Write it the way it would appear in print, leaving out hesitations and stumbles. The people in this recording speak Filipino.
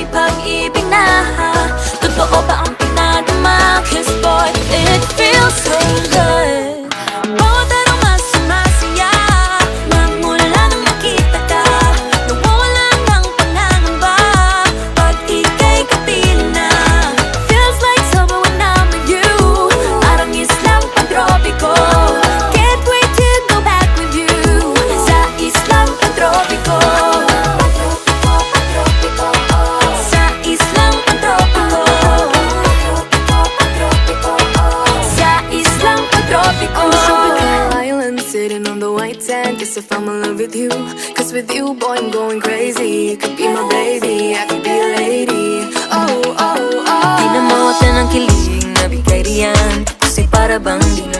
may pag-ibig na totoo ba ang pinadama? 'Cause boy, it feels so good. Bawat araw mas sumasaya magmula nang nakita ka. Nawawala ng pangangamba pag ika'y kapiling na. Feels like summer when I'm with you. Parang islang pantropiko. Can't wait to go back with you sa islang pantropiko. Sa islang pantropiko. Sa islang pantropiko. Island sitting on the white sand. Guess if I'm in love with you, 'cause with you, boy, I'm going crazy. You could be my baby, I could be a lady. Oh, oh, oh. Di na mawala ng kilig na bigay riyan, kasi para bang di na